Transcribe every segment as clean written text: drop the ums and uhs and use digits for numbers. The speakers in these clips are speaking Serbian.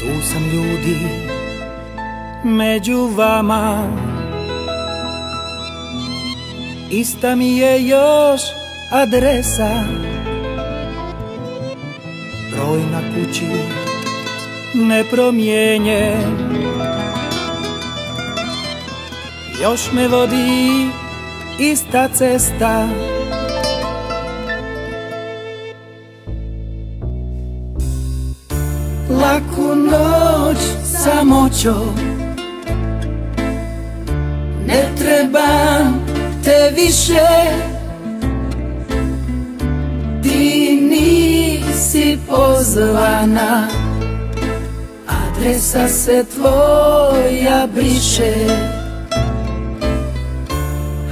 Tu sam ljudi među vama, ista mi je još adresa, broj na kući nepromijenjen, još me vodi ista cesta. Laku noć samoćo, ne trebam te više, ti nisi pozvana, adresa se tvoja briše.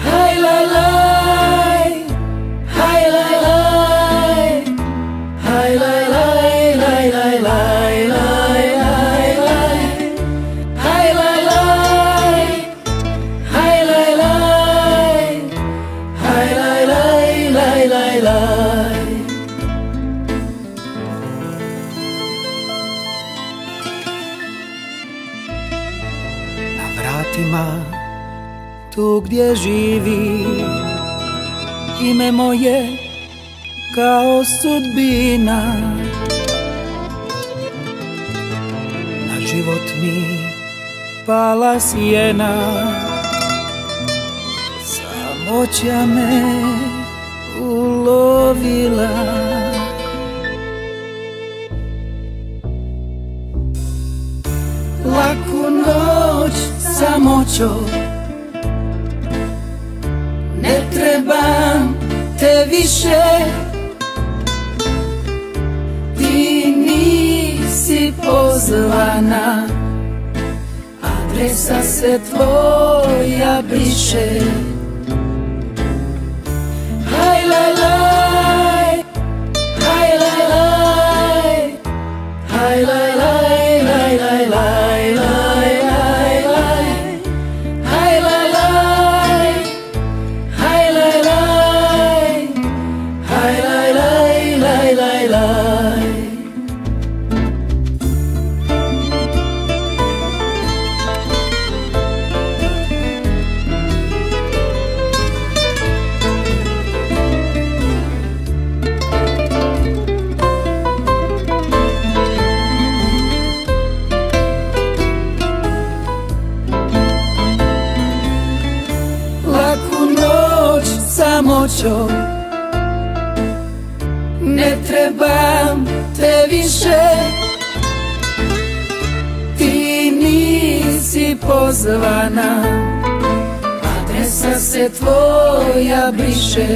Hajlajlaj, hajlajlaj, hajlajlaj, lajlajlaj, lajlajlaj, hajlajlaj, hajlajlaj, hajlajlaj, lajlajlaj. Na vratima tu gdje živi ime moje kao sudbina, na život mi pala sjena, samoća me ulovila. Laku noć samoćo, ne trebam te više, ti nisi pozvana, adresa se tvoja briše. Hajlajlaj, hajlajlaj, hajlajlaj, lajlajlaj, lajlajlaj, hajlajlaj, hajlajlaj, hajlajlaj, lajlajlaj. Laku noć samoćo, ne trebam te više, ti nisi pozvana, adresa se tvoja briše.